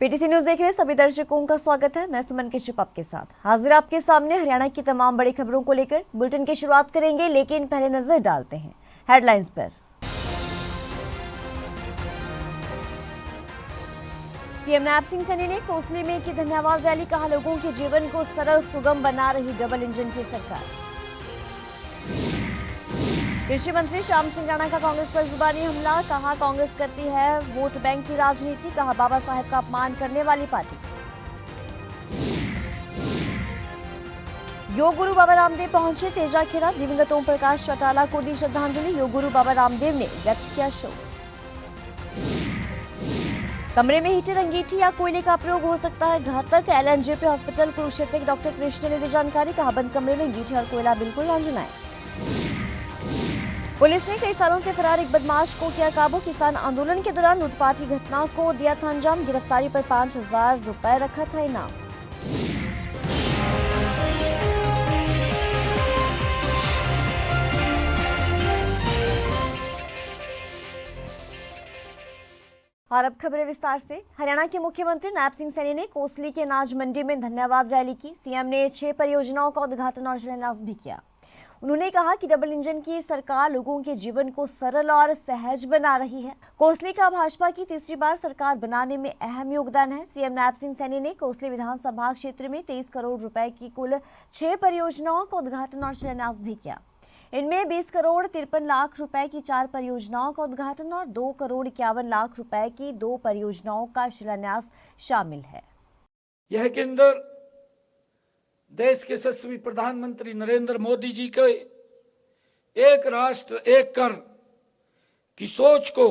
PTC news देख रहे सभी दर्शकों का स्वागत है। मैं सुमन कश्यप आपके साथ हाजिर आपके सामने हरियाणा की तमाम बड़ी खबरों को लेकर बुलेटिन की शुरुआत करेंगे, लेकिन पहले नजर डालते हैं हेडलाइंस पर। सीएम नैब सिंह सैनी ने कोसली में की धन्यवाद रैली, कहा लोगों के जीवन को सरल सुगम बना रही डबल इंजन की सरकार। कृषि मंत्री श्याम सिंह राणा का कांग्रेस पर जुबानी हमला, कहा कांग्रेस करती है वोट बैंक की राजनीति, कहा बाबा साहेब का अपमान करने वाली पार्टी। योग गुरु बाबा रामदेव पहुंचे तेजाखेड़ा, दिवंगत ओम प्रकाश चौटाला को दी श्रद्धांजलि, योग गुरु बाबा रामदेव ने व्यक्त किया शोक। कमरे में हीटर, अंगीठी या कोयले का प्रयोग हो सकता है घातक, एलएनजेपी हॉस्पिटल कुरुक्षेत्र के डॉक्टर कृष्ण ने दी जानकारी, कहा बंद कमरे में अंगीठी और कोयला बिल्कुल न जलाएं। पुलिस ने कई सालों से फरार एक बदमाश को किया काबू, किसान आंदोलन के दौरान लूटपाट की घटना को दिया था अंजाम, गिरफ्तारी पर 5,000 रुपए रखा था इनाम। और अब खबरें विस्तार से। हरियाणा के मुख्यमंत्री नैब सिंह सैनी ने कोसली के अनाज मंडी में धन्यवाद रैली की। सीएम ने 6 परियोजनाओं का उद्घाटन और शिलान्यास भी किया। उन्होंने कहा कि डबल इंजन की सरकार लोगों के जीवन को सरल और सहज बना रही है। कोसली का भाजपा की तीसरी बार सरकार बनाने में अहम योगदान है। सीएम नैब सिंह सैनी ने कोसली विधानसभा क्षेत्र में 23 करोड़ रुपए की कुल 6 परियोजनाओं का उद्घाटन और शिलान्यास भी किया। इनमें 20 करोड़ 53 लाख रुपए की 4 परियोजनाओं का उद्घाटन और 2 करोड़ 51 लाख रुपए की 2 परियोजनाओं का शिलान्यास शामिल है। यह केंद्र देश के यशस्वी प्रधानमंत्री नरेंद्र मोदी जी के एक राष्ट्र एक कर की सोच को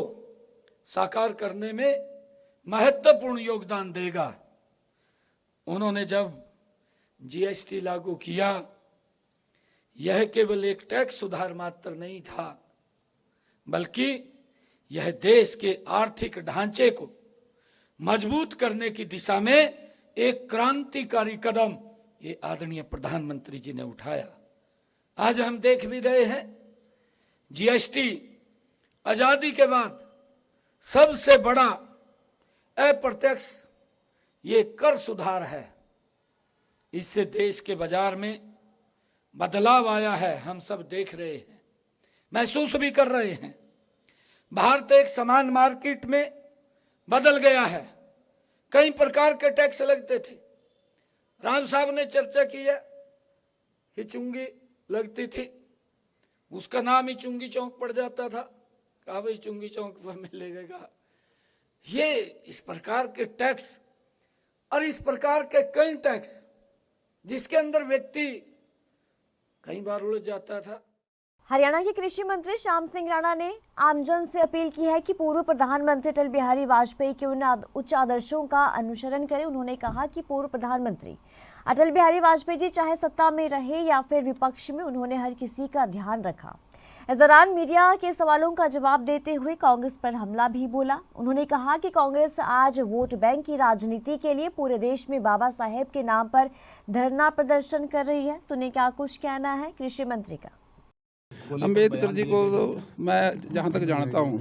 साकार करने में महत्वपूर्ण योगदान देगा। उन्होंने जब जीएसटी लागू किया, यह केवल एक टैक्स सुधार मात्र नहीं था, बल्कि यह देश के आर्थिक ढांचे को मजबूत करने की दिशा में एक क्रांतिकारी कदम ये आदरणीय प्रधानमंत्री जी ने उठाया। आज हम देख भी रहे हैं, जीएसटी आजादी के बाद सबसे बड़ा अप्रत्यक्ष ये कर सुधार है। इससे देश के बाजार में बदलाव आया है, हम सब देख रहे हैं, महसूस भी कर रहे हैं। भारत एक समान मार्केट में बदल गया है। कई प्रकार के टैक्स लगते थे। राम साहब ने चर्चा की है कि चुंगी लगती थी, उसका नाम ही चुंगी चौक पड़ जाता था, कहा भाई चुंगी चौक पर मिलेगा। ये इस प्रकार के टैक्स और इस प्रकार के कई टैक्स जिसके अंदर व्यक्ति कई बार उलझ जाता था। हरियाणा के कृषि मंत्री श्याम सिंह राणा ने आमजन से अपील की है कि पूर्व प्रधानमंत्री अटल बिहारी वाजपेयी के उन उच्च आदर्शों का अनुसरण करें। उन्होंने कहा कि पूर्व प्रधानमंत्री अटल बिहारी वाजपेयी जी चाहे सत्ता में रहे या फिर विपक्ष में, उन्होंने हर किसी का ध्यान रखा। इस दौरान मीडिया के सवालों का जवाब देते हुए कांग्रेस पर हमला भी बोला। उन्होंने कहा कि कांग्रेस आज वोट बैंक की राजनीति के लिए पूरे देश में बाबा साहेब के नाम पर धरना प्रदर्शन कर रही है। सुनिए क्या कुछ कहना है कृषि मंत्री का। अम्बेडकर जी को तो मैं जहाँ तक जानता हूँ,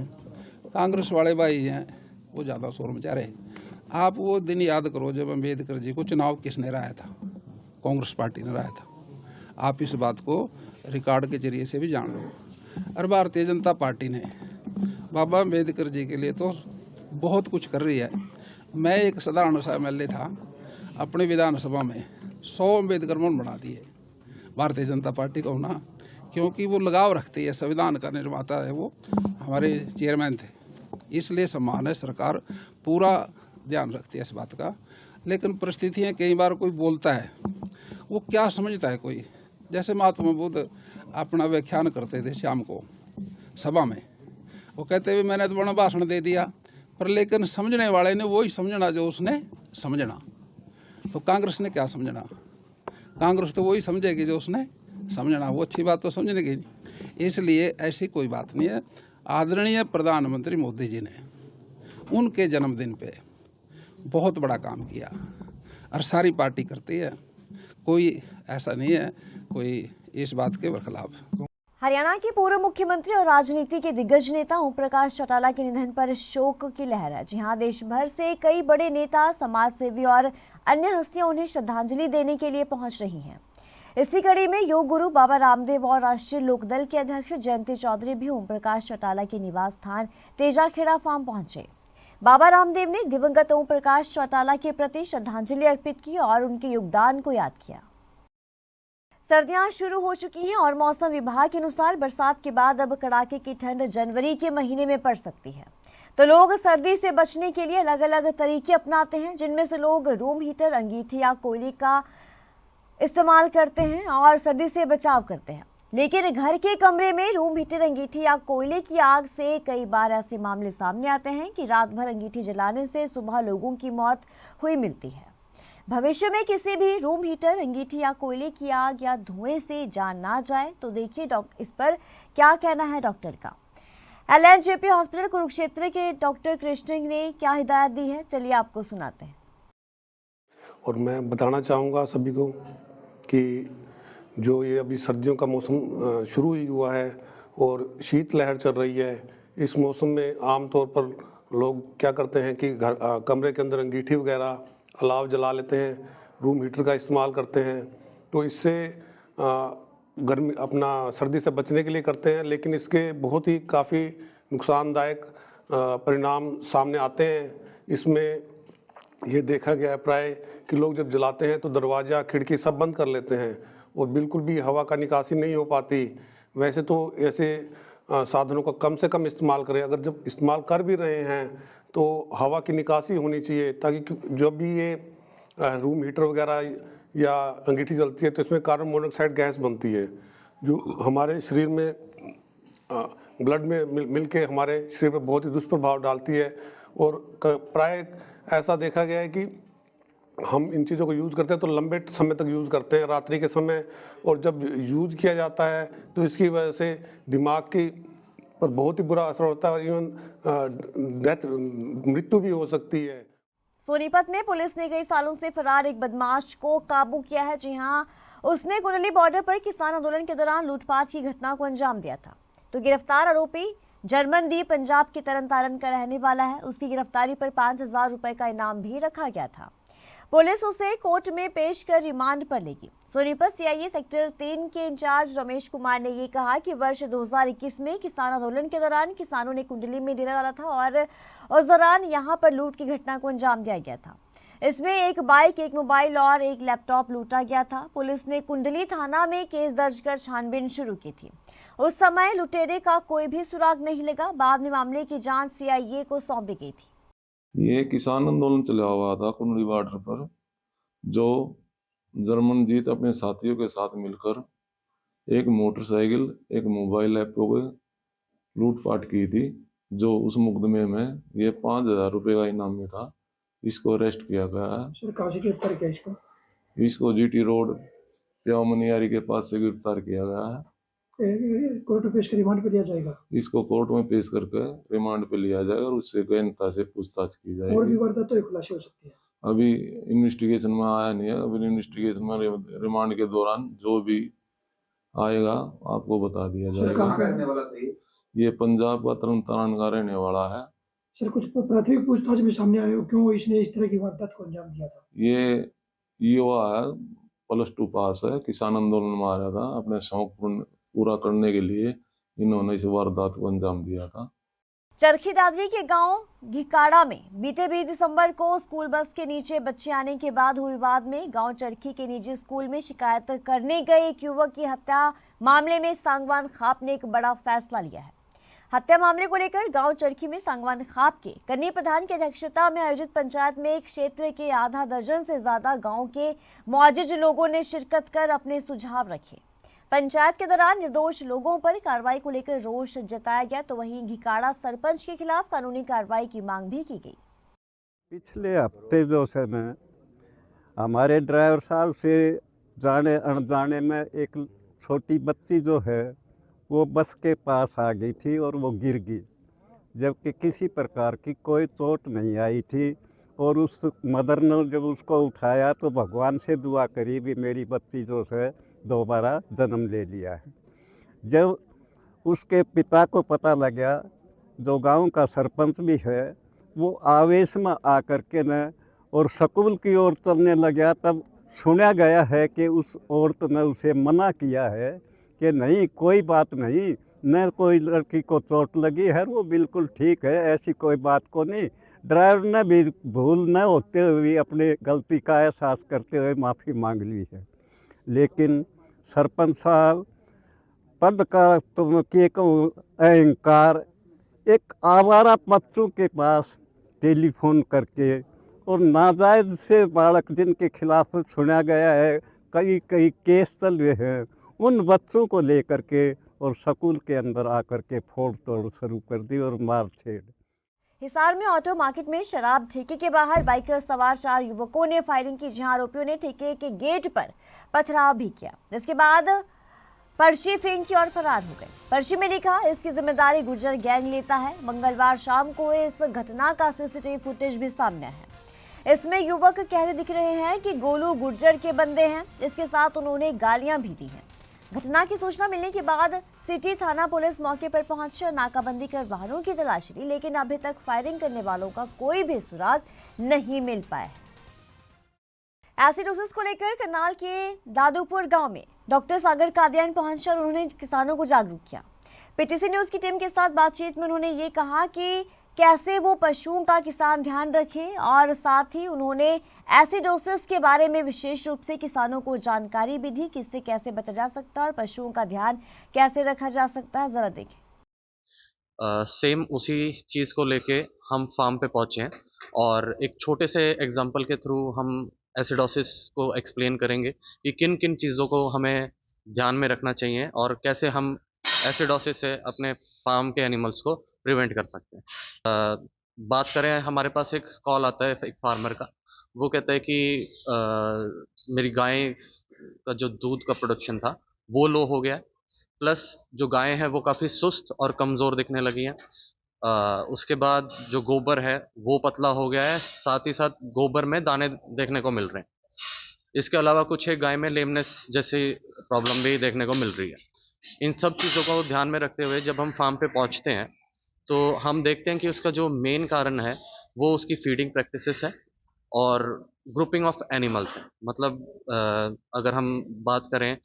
कांग्रेस वाले भाई हैं वो ज़्यादा शोर मचा रहे। आप वो दिन याद करो जब अम्बेडकर जी को चुनाव किसने हराया था, कांग्रेस पार्टी ने हराया था। आप इस बात को रिकॉर्ड के जरिए से भी जान लो। और भारतीय जनता पार्टी ने बाबा अम्बेडकर जी के लिए तो बहुत कुछ कर रही है। मैं एक साधारण सा एमएलए था, अपने विधानसभा में 100 अम्बेडकर भवन बना दिए भारतीय जनता पार्टी को ना, क्योंकि वो लगाव रखती है, संविधान का निर्माता है, वो हमारे चेयरमैन थे, इसलिए सम्मान है। सरकार पूरा ध्यान रखती है इस बात का। लेकिन परिस्थितियाँ कई बार कोई बोलता है, वो क्या समझता है कोई, जैसे महात्मा बुद्ध अपना व्याख्यान करते थे शाम को सभा में, वो कहते हुए मैंने तो बड़ा भाषण दे दिया, पर लेकिन समझने वाले ने वही समझना जो उसने समझना। तो कांग्रेस ने क्या समझना, कांग्रेस तो वही समझेगी जो उसने समझना, वो अच्छी बात तो समझने की नहीं। इसलिए ऐसी कोई बात नहीं है। आदरणीय प्रधानमंत्री मोदी जी ने उनके जन्मदिन पे बहुत बड़ा काम किया और सारी पार्टी करती है, कोई ऐसा नहीं है कोई इस बात के खिलाफ। हरियाणा के पूर्व मुख्यमंत्री और राजनीति के दिग्गज नेता ओम प्रकाश चौटाला के निधन पर शोक की लहर है। जी हां, देश भर से कई बड़े नेता, समाजसेवी और अन्य हस्तियां उन्हें श्रद्धांजलि देने के लिए पहुंच रही हैं। इसी कड़ी में योग गुरु बाबा रामदेव और राष्ट्रीय लोकदल के अध्यक्ष जयंती चौधरी भी ओम प्रकाश चौटाला के निवास स्थान तेजाखेड़ा फार्म पहुंचे। बाबा रामदेव ने दिवंगत ओम प्रकाश चौटाला के प्रति श्रद्धांजलि अर्पित की और उनके योगदान को याद किया। सर्दियां शुरू हो चुकी हैं और मौसम विभाग के अनुसार बरसात के बाद अब कड़ाके की ठंड जनवरी के महीने में पड़ सकती है। तो लोग सर्दी से बचने के लिए अलग अलग तरीके अपनाते हैं, जिनमें से लोग रूम हीटर, अंगीठी या कोयले का इस्तेमाल करते हैं और सर्दी से बचाव करते हैं। लेकिन घर के कमरे में रूम हीटर, अंगीठी या कोयले की आग से कई बार ऐसे मामले सामने आते हैं कि रात भर अंगीठी जलाने से सुबह लोगों की मौत हुई मिलती है। भविष्य में किसी भी रूम हीटर, अंगीठी या कोयले की आग या धुएं से जान ना जाए तो देखिए इस पर क्या कहना है डॉक्टर का। LNJP हॉस्पिटल कुरुक्षेत्र के डॉक्टर कृष्ण ने क्या हिदायत दी है, चलिए आपको सुनाते हैं। और मैं बताना चाहूँगा सभी को कि जो ये अभी सर्दियों का मौसम शुरू ही हुआ है और शीत लहर चल रही है, इस मौसम में आमतौर पर लोग क्या करते हैं कि कमरे के अंदर अंगीठी वगैरह अलाव जला लेते हैं, रूम हीटर का इस्तेमाल करते हैं। तो इससे गर्मी अपना सर्दी से बचने के लिए करते हैं, लेकिन इसके बहुत ही काफ़ी नुकसानदायक परिणाम सामने आते हैं। इसमें ये देखा गया है प्राय कि लोग जब जलाते हैं तो दरवाज़ा, खिड़की सब बंद कर लेते हैं और बिल्कुल भी हवा का निकासी नहीं हो पाती। वैसे तो ऐसे साधनों का कम से कम इस्तेमाल करें। अगर जब इस्तेमाल कर भी रहे हैं तो हवा की निकासी होनी चाहिए, ताकि जब भी ये रूम हीटर वगैरह या अंगीठी जलती है तो इसमें कार्बन मोनोऑक्साइड गैस बनती है, जो हमारे शरीर में ब्लड में मिल के हमारे शरीर पर बहुत ही दुष्प्रभाव डालती है। और प्राय ऐसा देखा गया है कि हम इन चीज़ों को यूज़ करते हैं तो लंबे समय तक यूज़ करते हैं रात्रि के समय, और जब यूज़ किया जाता है तो इसकी वजह से दिमाग की पर बहुत ही बुरा असर होता है और इवन मृत्यु भी हो सकती है। सोनीपत में पुलिस ने कई सालों से फरार एक बदमाश को काबू किया है। जी हां, उसने कुंडली बॉर्डर पर किसान आंदोलन के दौरान लूटपाट की घटना को अंजाम दिया था। तो गिरफ्तार आरोपी जर्मनदीप पंजाब के तरनतारन का रहने वाला है। उसकी गिरफ्तारी पर 5,000 रुपए का इनाम भी रखा गया था। पुलिस उसे कोर्ट में पेश कर रिमांड पर लेगी। सोनीपत CIA सेक्टर 3 के इंचार्ज रमेश कुमार ने ये कहा कि वर्ष 2021 में किसान आंदोलन के दौरान किसानों ने कुंडली में डेरा डाला था और उस दौरान यहां पर लूट की घटना को अंजाम दिया गया था। इसमें एक बाइक, एक मोबाइल और एक लैपटॉप लूटा गया था। पुलिस ने कुंडली थाना में केस दर्ज कर छानबीन शुरू की थी। उस समय लुटेरे का कोई भी सुराग नहीं लगा। बाद में मामले की जांच CIA को सौंपी गई थी। ये किसान आंदोलन चला हुआ था कुंडली बॉर्डर पर, जो जर्मनजीत अपने साथियों के साथ मिलकर एक मोटरसाइकिल, एक मोबाइल, लैपटॉप लूटपाट की थी, जो उस मुकदमे में ये 5,000 रुपये का इनाम में था। इसको अरेस्ट किया गया है। सर कहाँ से गिरफ्तार किया इसको GT रोड प्याव मनियारी के पास से गिरफ्तार किया गया है। कोर्ट में पेश कर रिमांड पे लिया जाएगा। इसको कोर्ट में पेश करके रिमांड पे लिया जाएगा और उससे गहनता से पूछताछ की जाएगी। और भी वारदात तो खुलासे हो सकती है। अभी इन्वेस्टिगेशन में आया नहीं है। अभी इन्वेस्टिगेशन में रिमांड के दौरान जो भी आएगा आपको बता दिया जाएगा। ये पंजाब का तरनतारन का रहने वाला है। सर कुछ प्राथमिक पूछताछ में सामने आया हो क्यों इसने इस तरह की वारदात को अंजाम दिया था? ये युवा है, +2 पास है, किसान आंदोलन में आ रहा था। अपने शौक पूरा करने के लिए इन्होंने इस वारदात को अंजाम दिया था। चरखी दादरी के गांव घिकाड़ा में बीते 20 दिसंबर को स्कूल बस के नीचे बच्चे आने के बाद हुए विवाद में गांव चरखी के निजी स्कूल में शिकायत करने गए एक युवक की हत्या मामले में सांगवान खाप ने एक बड़ा फैसला लिया है। हत्या मामले को लेकर गांव चरखी में सांगवान खाप के कन्नी प्रधान की अध्यक्षता में आयोजित पंचायत में एक क्षेत्र के आधा दर्जन से ज्यादा गांव के मुआजिज लोगों ने शिरकत कर अपने सुझाव रखे। पंचायत के दौरान निर्दोष लोगों पर कार्रवाई को लेकर रोष जताया गया, तो वहीं घिकाड़ा सरपंच के खिलाफ कानूनी कार्रवाई की मांग भी की गई। पिछले हफ्ते जो है ना, हमारे ड्राइवर साहब से जाने अनजाने में एक छोटी बच्ची जो है वो बस के पास आ गई थी और वो गिर गई, जबकि किसी प्रकार की कोई चोट नहीं आई थी। और उस मदर ने जब उसको उठाया तो भगवान से दुआ करी भी मेरी बच्ची जो है दोबारा जन्म ले लिया है। जब उसके पिता को पता लगा, जो गांव का सरपंच भी है, वो आवेश में आकर के न और स्कूल की ओर चलने लगा। तब सुना गया है कि उस औरत ने उसे मना किया है कि नहीं, कोई बात नहीं, न कोई लड़की को चोट लगी है, वो बिल्कुल ठीक है, ऐसी कोई बात को नहीं। ड्राइवर ने भी भूल न होते हुए अपने गलती का एहसास करते हुए माफ़ी मांग ली है। लेकिन सरपंच साहब, पद का तुम के को अहंकार, एक आवारा बच्चों के पास टेलीफोन करके और नाजायज़ से बालक जिनके खिलाफ सुना गया है, कई कई केस चल रहे हैं, उन बच्चों को लेकर के और स्कूल के अंदर आकर के फोड़ तोड़ शुरू कर दी और मार छेड़। हिसार में ऑटो मार्केट में शराब ठेके के बाहर बाइक पर सवार 4 युवकों ने फायरिंग की, जहां आरोपियों ने ठेके के गेट पर पथराव भी किया, जिसके बाद पर्ची फेंक की और फरार हो गए। पर्ची में लिखा, इसकी जिम्मेदारी गुर्जर गैंग लेता है। मंगलवार शाम को इस घटना का सीसीटीवी फुटेज भी सामने है। इसमें युवक कहते दिख रहे हैं कि गोलू गुर्जर के बंदे हैं। इसके साथ उन्होंने गालियां भी दी हैं। घटना की सूचना मिलने के बाद सिटी थाना पुलिस मौके पर पहुंच नाकाबंदी कर वाहनों की तलाशी ली, लेकिन अभी तक फायरिंग करने वालों का कोई भी सुराग नहीं मिल पाया है। एसिडोसिस को लेकर करनाल के दादूपुर गांव में डॉक्टर सागर कादियान पहुंचकर उन्होंने किसानों को जागरूक किया। पीटीसी न्यूज की टीम के साथ बातचीत में उन्होंने ये कहा कि कैसे वो पशुओं का किसान ध्यान रखे, और साथ ही उन्होंने एसिडोसिस के बारे में विशेष रूप से किसानों को जानकारी भी दी कि इससे कैसे बचा जा सकता है और पशुओं का ध्यान कैसे रखा जा सकता है। जरा देखें। सेम उसी चीज़ को लेके हम फार्म पे पहुंचे हैं और एक छोटे से एग्जांपल के थ्रू हम एसिडोसिस को एक्सप्लेन करेंगे कि किन किन चीज़ों को हमें ध्यान में रखना चाहिए और कैसे हम एसिडोसिस से अपने फार्म के एनिमल्स को प्रिवेंट कर सकते हैं। बात करें, हमारे पास एक कॉल आता है एक फार्मर का, वो कहता है कि मेरी गाय का जो दूध का प्रोडक्शन था वो लो हो गया, प्लस जो गायें हैं वो काफ़ी सुस्त और कमज़ोर दिखने लगी हैं। उसके बाद जो गोबर है वो पतला हो गया है, साथ ही साथ गोबर में दाने देखने को मिल रहे हैं। इसके अलावा कुछ एक गाय में लेमनेस जैसी प्रॉब्लम भी देखने को मिल रही है। इन सब चीज़ों को ध्यान में रखते हुए जब हम फार्म पे पहुंचते हैं तो हम देखते हैं कि उसका जो मेन कारण है वो उसकी फीडिंग प्रैक्टिसेस है और ग्रुपिंग ऑफ एनिमल्स है। मतलब अगर हम बात करें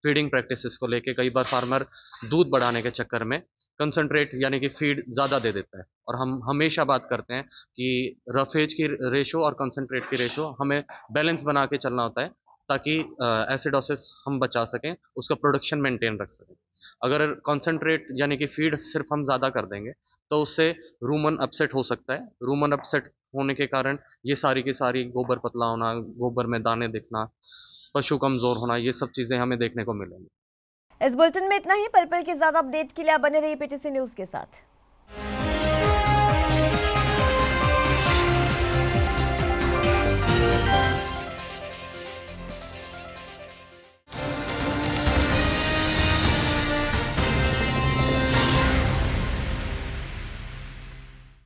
फीडिंग प्रैक्टिसेस को लेके, कई बार फार्मर दूध बढ़ाने के चक्कर में कंसंट्रेट यानी कि फीड ज़्यादा दे देता है, और हम हमेशा बात करते हैं कि रफेज की रेशो और कंसंट्रेट की रेशो हमें बैलेंस बना के चलना होता है ताकि एसिडोसिस हम बचा सकें, उसका प्रोडक्शन मेंटेन रख सकें। अगर कंसंट्रेट यानी कि फीड सिर्फ हम ज़्यादा कर देंगे तो उससे रूमन अपसेट हो सकता है। रूमन अपसेट होने के कारण ये सारी की सारी गोबर पतला होना, गोबर में दाने दिखना, पशु कमज़ोर होना, ये सब चीज़ें हमें देखने को मिलेंगी। इस बुलेटिन में इतना ही। पल पल की ज्यादा अपडेट के लिए बने रहिए पीटीसी न्यूज के साथ।